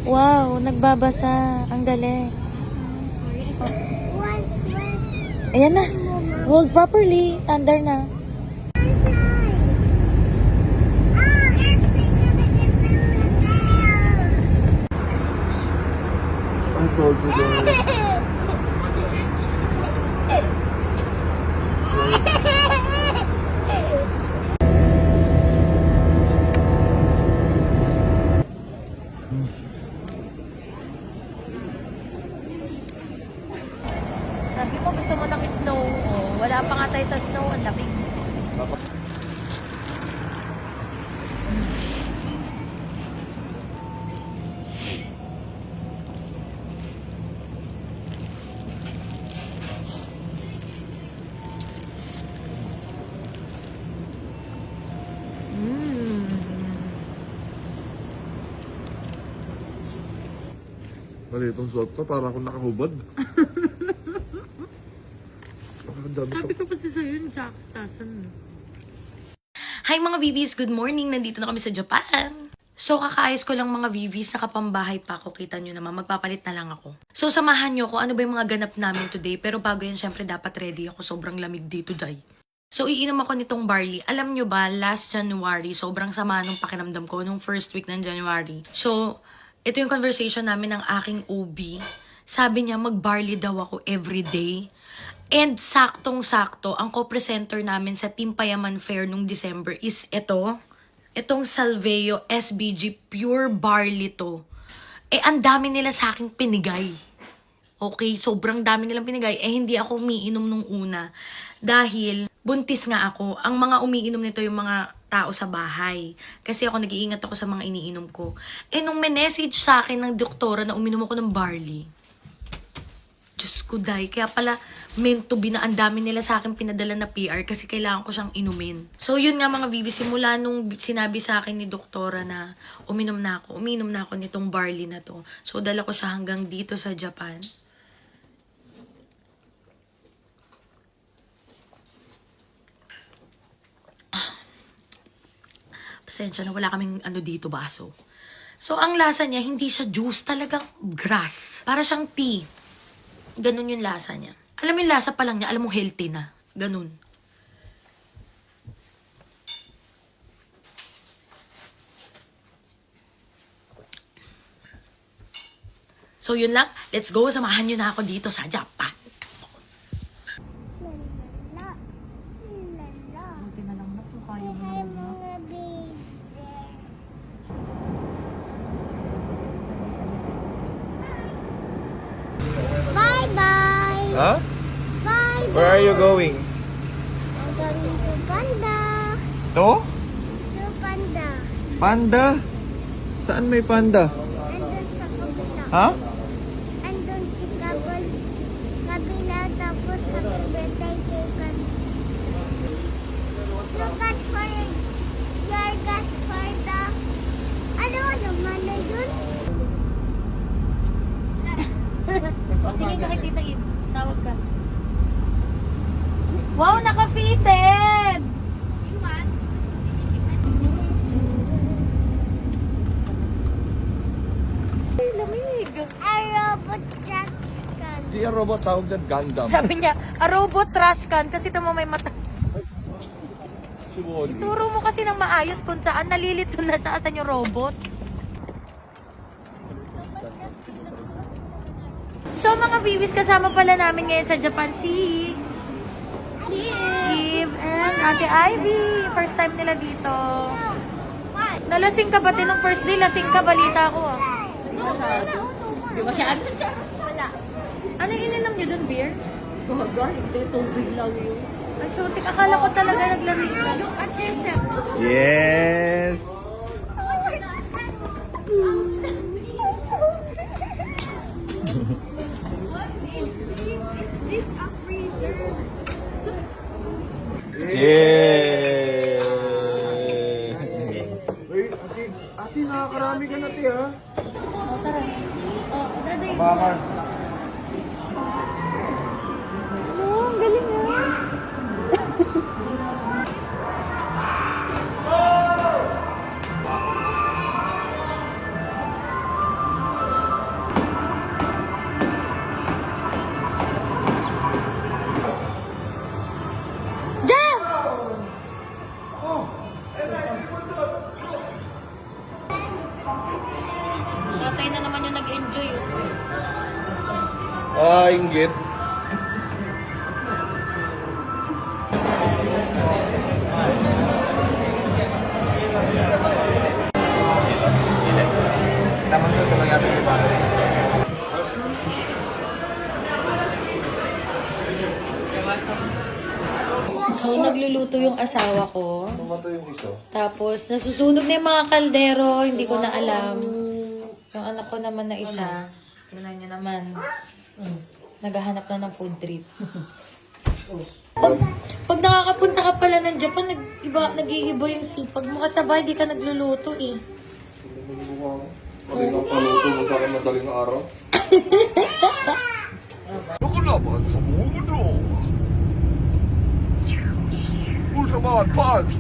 Wow, nagbabasa. Ang galing. Ayan na. Hold properly. Under na. I told you that. Sabi mo gusto mo ng snow. Oh, wala pa nga tayo sa snow. Ang lamig. Mali itong suot ko, para akong nakahubad. Ang dami Sabi ko kasi sa'yo yung tasan. Hi mga VVs! Good morning! Nandito na kami sa Japan. So kakaayos ko lang mga VVs, nakapambahay pa ako. Kita nyo naman, magpapalit na lang ako. So samahan nyo ko ano ba yung mga ganap namin today. Pero bago yan, syempre dapat ready ako. Sobrang lamig dito, day. So iinom ako nitong barley. Alam nyo ba, last January, sobrang sama nung pakiramdam ko nung first week ng January. So, ito yung conversation namin ng aking OB. Sabi niya, mag-barley daw ako everyday. And saktong-sakto, ang co-presenter namin sa Team Payaman Fair nung December is ito. Itong Salveo SBG Pure Barley to. Ang dami nila sa aking pinigay. Okay, sobrang dami nilang pinigay. Hindi ako umiinom nung una. Dahil buntis nga ako. Ang mga umiinom nito yung mga tao sa bahay. Kasi ako nag-iingat ako sa mga iniinom ko. Nung message sa akin ng doktora na uminom ako ng barley, Diyos ko, day. Kaya pala, meant to be na ang dami nila sa akin pinadala na PR kasi kailangan ko siyang inumin. So, yun nga mga Vivi, simula nung sinabi sa akin ni doktora na uminom na ako nitong barley na to. So, dala ko siya hanggang dito sa Japan. Pasensya na, wala kaming dito, baso. So, ang lasa niya, hindi siya juice, talagang grass. Para siyang tea. Ganun yung lasa niya. Alam mo yung lasa pa lang niya, alam mo healthy na. Ganun. So, yun lang. Let's go. Samahan nyo na ako dito sa Japan. Huh? Bye. Where are you going? I'm going to Panda. To? To Panda. Panda? Saan may panda? Andun sa kabila. Ha? Andun sa kabila tapos happy birthday kay Panda. You got for the ano naman na yun? Tingin ka kay Tita Eve. Tawag ka. Wow, naka-fitted! You want? Ay, lamig. A robot trash can. Di ang robot, tawag dyan Gundam. Sabi niya, a robot trash can kasi ito mo may mata. Si Wally. Turo mo kasi ng maayos kung saan nalilito na siya sa yung robot. So mga viewers, kasama pala namin ngayon sa Japan si Eve and Ate Ivy. First time nila dito. Nalasing ka ba din nung first day? Lasing ka, balita ko. Di masyado siya. Wala. Ano yung ininom niyo dun, beer? Baga, hindi. Tubig lang yun. Ang chotik, akala ko talaga naglaris ka. Look at yourself. Yes! Is this a freezer? Yeah! Wait, ate, nakakarami ka na, te, ha? O, tara. O, daday. Bakar. Ang galing mo. kayo na naman yung nag-enjoy. Inggit. So, nagluluto yung asawa ko. Namatay yung isa. Tapos, nasusunog na yung mga kaldero. Hindi ko na alam. Yung anak ko naman na isa. Tingnan nyo naman. Naghahanap na ng food trip. Pag nakakapunta ka pala ng Japan, nag-iiba yung sipag mo. Kasabay, di ka nagluluto eh. Madaling ang paluto mo sa akin madaling araw. Nakalaban sa mundo! Ultraman Punch!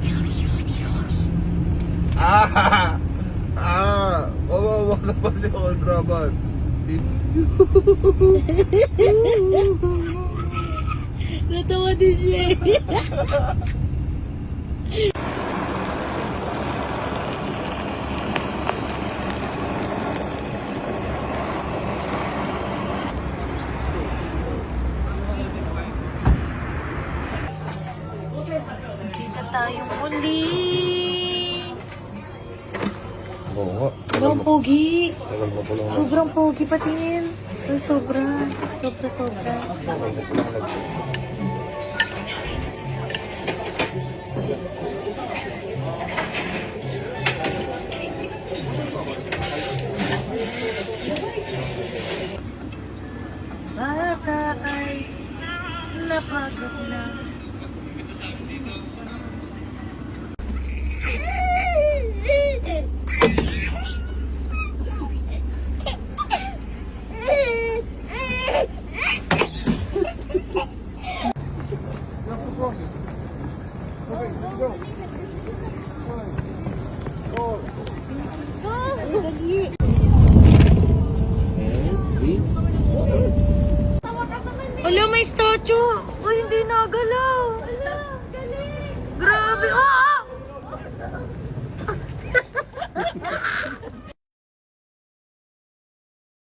Kawawa naman si Ultraman. Natawa din siya eh. Kita tayong muli. Oo nga. Sobrang pogi. Tagal mo pa lang. Sobrang pogi patingin. Ay, sobra. Sobra. Bata ay napagod na. Wala, may statue. Uy, hindi nagalaw. Wala, galing. Grabe. Oh!